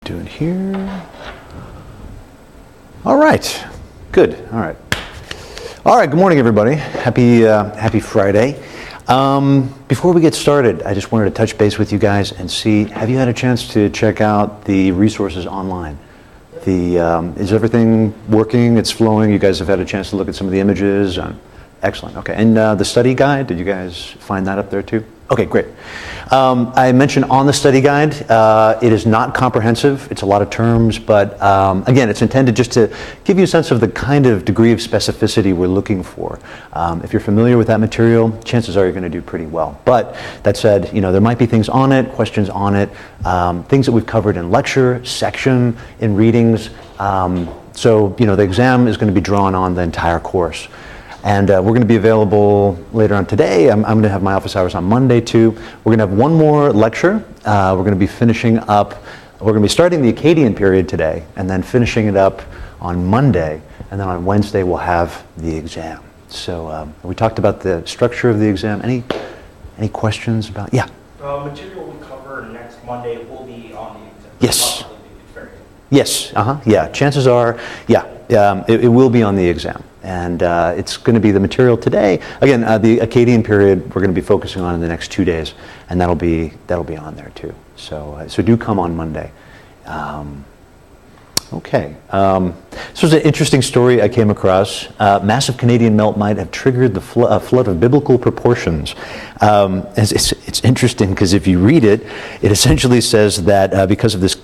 Do it here. All right. Good. All right. All right. Good morning, everybody. Happy Friday. Before we get started, I just wanted to touch base with you guys and see, have you had a chance to check out the resources online? Is everything working? It's flowing? You guys have had a chance to look at some of the images? Excellent. Okay. And the study guide, did you guys find that up there too? Okay, great. I mentioned on the study guide, it is not comprehensive. It's a lot of terms, but again, it's intended just to give you a sense of the kind of degree of specificity we're looking for. If you're familiar with that material, chances are you're going to do pretty well. But that said, there might be things on it, questions on it, things that we've covered in lecture, section, in readings. So the exam is going to be drawn on the entire course. And we're going to be available later on today. I'm going to have my office hours on Monday too. We're going to have one more lecture. We're going to be finishing up, we're going to be starting the Akkadian period today and then finishing it up on Monday. And then on Wednesday we'll have the exam. So we talked about the structure of the exam. Any questions about, yeah? Material we cover next Monday will be on the exam. Yes. Yes, yeah. Chances are, it will be on the exam. And it's going to be the material today. Again, the Akkadian period we're going to be focusing on in the next 2 days, and that'll be on there too. So do come on Monday. Okay. This was an interesting story I came across. Massive Canadian melt might have triggered the flood of biblical proportions. It's interesting because if you read it, it essentially says that because of this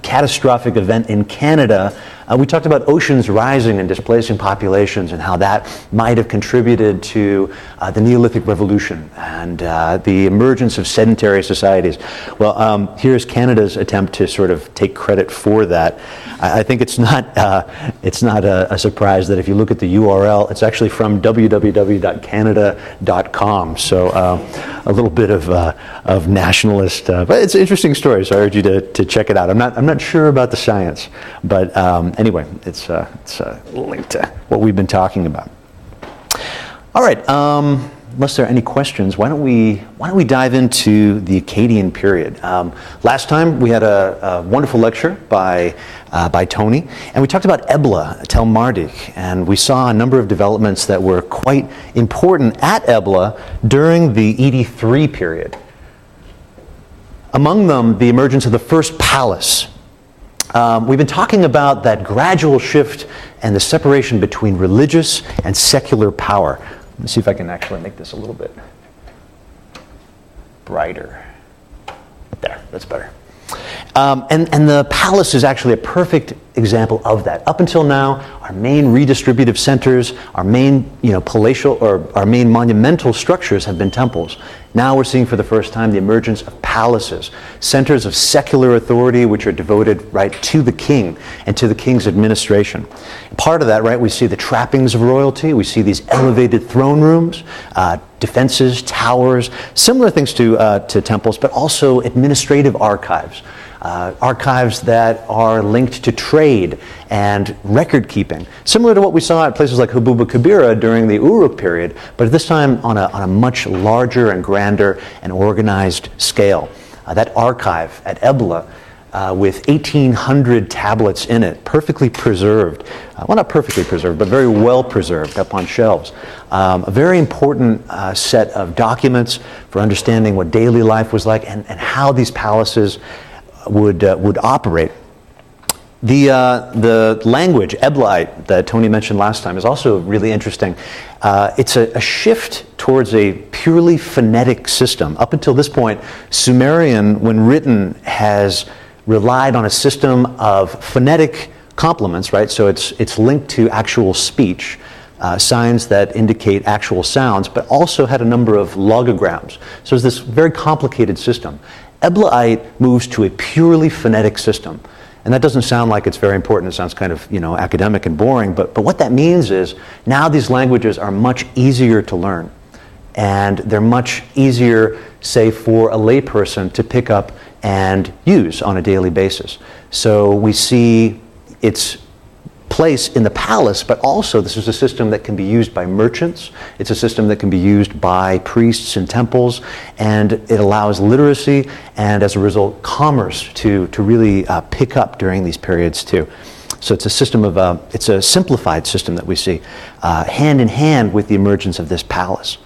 catastrophic event in Canada, we talked about oceans rising and displacing populations and how that might have contributed to the Neolithic Revolution and the emergence of sedentary societies. Well, here's Canada's attempt to sort of take credit for that. I think it's not a surprise that if you look at the URL, it's actually from www.canada.com. So a little bit of nationalist, but it's an interesting story. So I urge you to check it out. I'm not sure about the science, but anyway, it's linked to what we've been talking about. All right. Unless there are any questions, why don't we dive into the Akkadian period? Last time we had a wonderful lecture by Tony, and we talked about Ebla, Tel Marduk, and we saw a number of developments that were quite important at Ebla during the ED3 period. Among them, the emergence of the first palace. We've been talking about that gradual shift and the separation between religious and secular power. Let me see if I can actually make this a little bit brighter. There, that's better. And the palace is actually a perfect example of that. Up until now, our main redistributive centers, our main palatial or our main monumental structures have been temples. Now we're seeing for the first time the emergence of palaces, centers of secular authority which are devoted to the king and to the king's administration. Part of that, we see the trappings of royalty. We see these elevated throne rooms, defenses, towers, similar things to temples, but also administrative archives. Archives that are linked to trade and record keeping, similar to what we saw at places like Habuba Kabira during the Uruk period, but this time on a much larger and grander and organized scale. That archive at Ebla with 1,800 tablets in it, perfectly preserved. Well, not perfectly preserved, but very well preserved up on shelves. A very important set of documents for understanding what daily life was like and how these palaces would operate. The language, Eblaite, that Tony mentioned last time is also really interesting. It's a shift towards a purely phonetic system. Up until this point, Sumerian, when written, has relied on a system of phonetic complements, So it's linked to actual speech, signs that indicate actual sounds, but also had a number of logograms. So it's this very complicated system. Eblaite moves to a purely phonetic system. And that doesn't sound like it's very important. It sounds kind of, academic and boring. But what that means is now these languages are much easier to learn. And they're much easier, say, for a layperson to pick up and use on a daily basis. So we see it's place in the palace, but also this is a system that can be used by merchants. It's a system that can be used by priests in temples, and it allows literacy and, as a result, commerce to really pick up during these periods too. So it's a system of it's a simplified system that we see hand in hand with the emergence of this palace.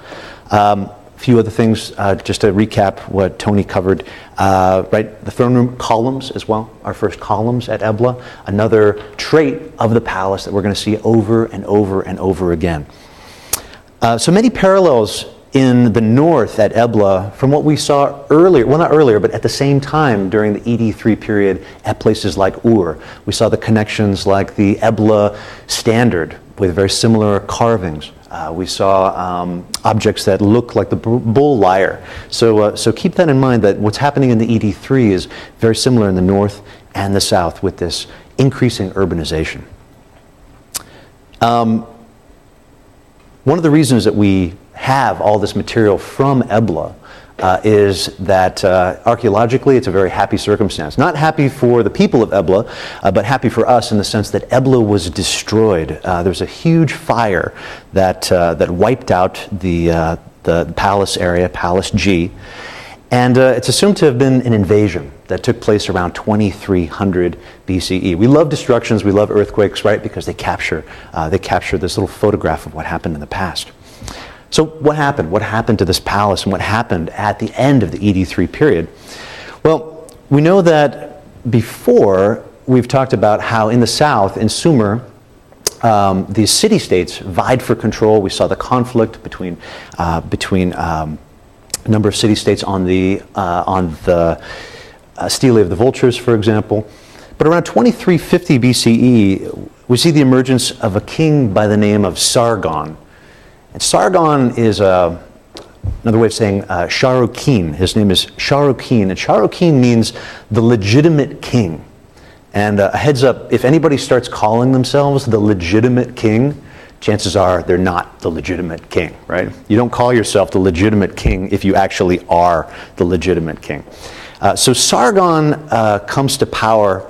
A few other things, just to recap what Tony covered, right? The throne room columns as well, our first columns at Ebla, another trait of the palace that we're going to see over and over and over again. So many parallels in the north at Ebla from what we saw earlier, well, not earlier, but at the same time during the ED3 period at places like Ur. We saw the connections like the Ebla standard with very similar carvings. We saw objects that look like the bull lyre. So keep that in mind, that what's happening in the ED3 is very similar in the north and the south with this increasing urbanization. One of the reasons that we have all this material from Ebla is that archaeologically it's a very happy circumstance. Not happy for the people of Ebla, but happy for us in the sense that Ebla was destroyed. There was a huge fire that wiped out the palace area, Palace G, and it's assumed to have been an invasion that took place around 2300 BCE. We love destructions, we love earthquakes, right? Because they capture this little photograph of what happened in the past. So what happened? What happened to this palace, and what happened at the end of the ED3 period? Well, we know that before we've talked about how in the south, in Sumer, these city-states vied for control. We saw the conflict between a number of city-states on the Stele of the Vultures, for example. But around 2350 BCE, we see the emergence of a king by the name of Sargon. And Sargon is another way of saying Shahrukhin. His name is Shahrukhin, and Shahrukhin means the legitimate king. And a heads up, if anybody starts calling themselves the legitimate king, chances are they're not the legitimate king, right? You don't call yourself the legitimate king if you actually are the legitimate king. So Sargon comes to power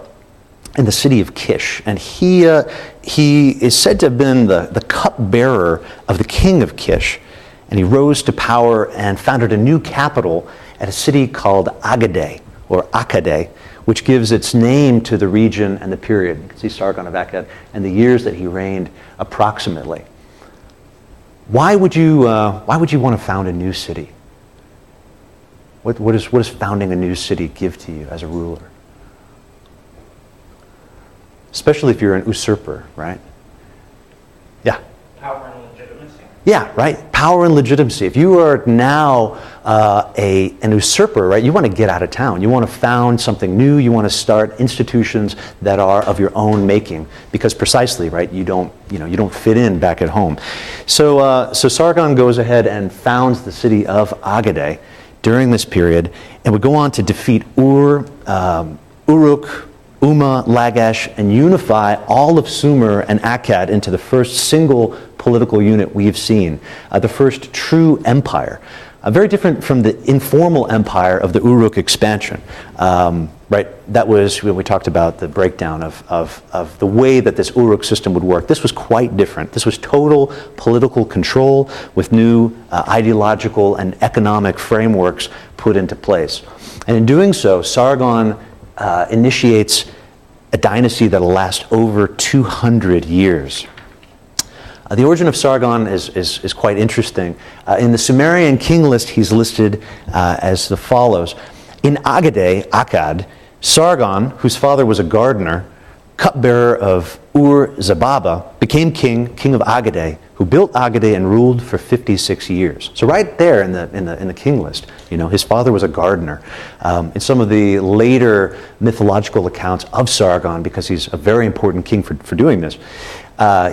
in the city of Kish, and he is said to have been the cupbearer of the king of Kish, and he rose to power and founded a new capital at a city called Agade, or Akkad, which gives its name to the region and the period. You can see Sargon of Akkad and the years that he reigned approximately. Why would you want to found a new city? What does founding a new city give to you as a ruler? Especially if you're an usurper, right? Yeah. Power and legitimacy. Yeah, right. Power and legitimacy. If you are now an usurper, right, you want to get out of town. You want to found something new. You want to start institutions that are of your own making, because precisely, right, you don't fit in back at home. So Sargon goes ahead and founds the city of Agade during this period, and would go on to defeat Ur, Uruk, Umma, Lagash, and unify all of Sumer and Akkad into the first single political unit we've seen, the first true empire. Very different from the informal empire of the Uruk expansion. Right? That was when we talked about the breakdown of the way that this Uruk system would work. This was quite different. This was total political control with new ideological and economic frameworks put into place. And in doing so, Sargon initiates a dynasty that will last over 200 years. The origin of Sargon is quite interesting. In the Sumerian king list, he's listed as the follows. In Agade, Akkad, Sargon, whose father was a gardener, cupbearer of Ur-Zababa, became king of Agade, who built Agade and ruled for 56 years. So right there in the king list, his father was a gardener. In some of the later mythological accounts of Sargon, because he's a very important king for doing this,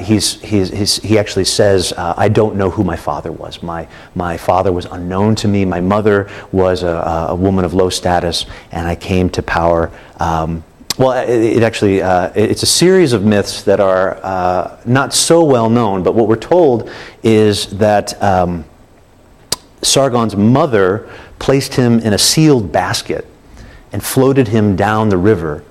he actually says, I don't know who my father was. My father was unknown to me. My mother was a woman of low status, and I came to power. It's a series of myths that are not so well known, but what we're told is that Sargon's mother placed him in a sealed basket and floated him down the river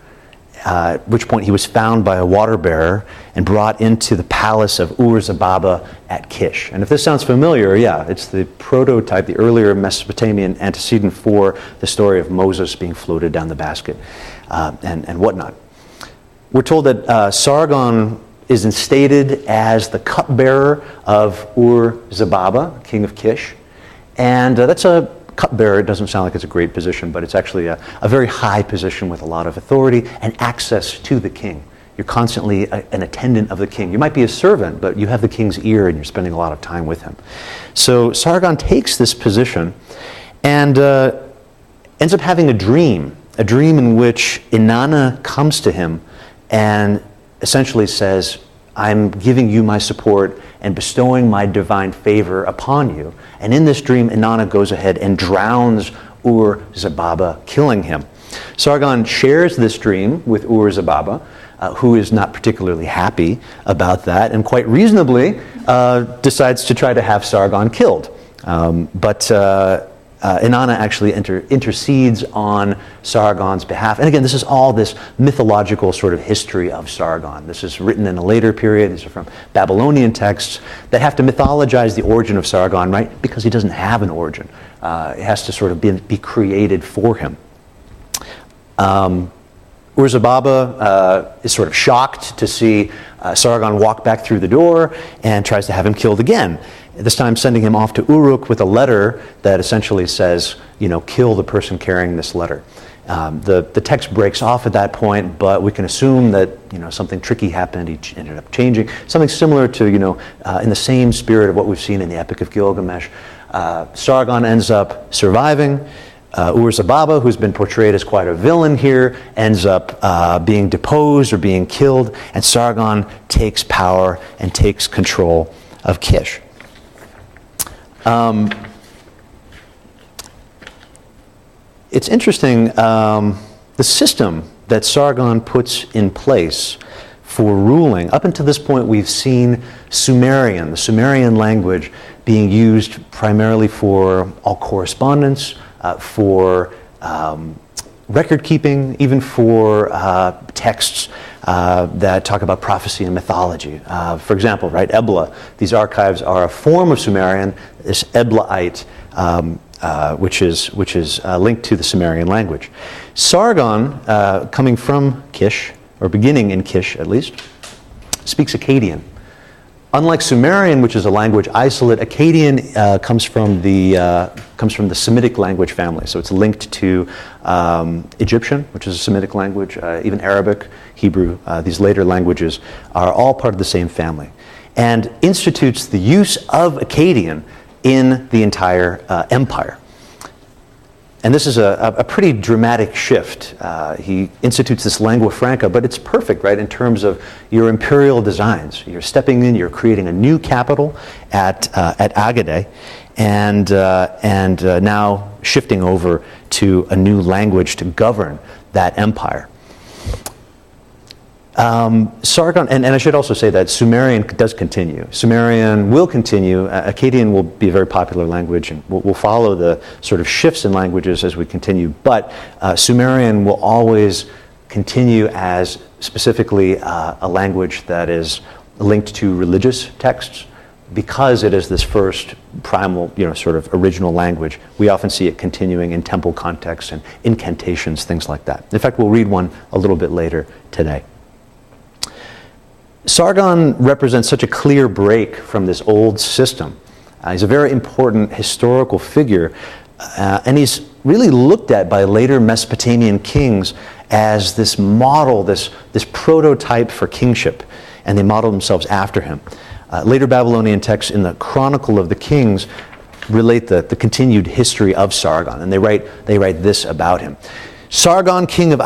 at which point he was found by a water bearer and brought into the palace of Ur-Zababa at Kish. And if this sounds familiar, yeah, it's the prototype, the earlier Mesopotamian antecedent for the story of Moses being floated down the basket and whatnot. We're told that Sargon is instated as the cupbearer of Ur-Zababa, king of Kish. And that's a cupbearer. It doesn't sound like it's a great position, but it's actually a very high position with a lot of authority and access to the king. You're constantly an attendant of the king. You might be a servant, but you have the king's ear and you're spending a lot of time with him. So Sargon takes this position and ends up having a dream in which Inanna comes to him and essentially says, I'm giving you my support and bestowing my divine favor upon you. And in this dream, Inanna goes ahead and drowns Ur-Zababa, killing him. Sargon shares this dream with Ur-Zababa, who is not particularly happy about that, and quite reasonably decides to try to have Sargon killed. But Inanna actually intercedes on Sargon's behalf. And again, this is all this mythological sort of history of Sargon. This is written in a later period. These are from Babylonian texts that have to mythologize the origin of Sargon, right? Because he doesn't have an origin. It has to sort of be created for him. Ur-Zababa is sort of shocked to see Sargon walk back through the door and tries to have him killed again. This time sending him off to Uruk with a letter that essentially says, kill the person carrying this letter. The text breaks off at that point, but we can assume that, something tricky happened. He ended up changing. Something similar to, in the same spirit of what we've seen in the Epic of Gilgamesh. Sargon ends up surviving. Ur-Zababa, who's been portrayed as quite a villain here, ends up being deposed or being killed, and Sargon takes power and takes control of Kish. It's interesting, the system that Sargon puts in place for ruling. Up until this point, we've seen Sumerian, the Sumerian language, being used primarily for all correspondence, for record keeping, even for texts that talk about prophecy and mythology. For example, right, Ebla. These archives are a form of Sumerian, this Eblaite, which is linked to the Sumerian language. Sargon, coming from Kish, or beginning in Kish at least, speaks Akkadian. Unlike Sumerian, which is a language isolate, Akkadian comes from the Semitic language family. So it's linked to Egyptian, which is a Semitic language, even Arabic, Hebrew. These later languages are all part of the same family, and institutes the use of Akkadian in the entire empire. And this is a pretty dramatic shift. He institutes this lingua franca, but it's perfect, right, in terms of your imperial designs. You're stepping in, you're creating a new capital at Agade, and now shifting over to a new language to govern that empire. Sargon, and I should also say that Sumerian does continue. Sumerian will continue. Akkadian will be a very popular language, and we'll follow the sort of shifts in languages as we continue. But Sumerian will always continue as specifically a language that is linked to religious texts, because it is this first primal, sort of original language. We often see it continuing in temple contexts and incantations, things like that. In fact, we'll read one a little bit later today. Sargon represents such a clear break from this old system. He's a very important historical figure, and he's really looked at by later Mesopotamian kings as this model, this prototype for kingship, and they model themselves after him. Later Babylonian texts in the Chronicle of the Kings relate the continued history of Sargon, and they write this about him. Sargon, king of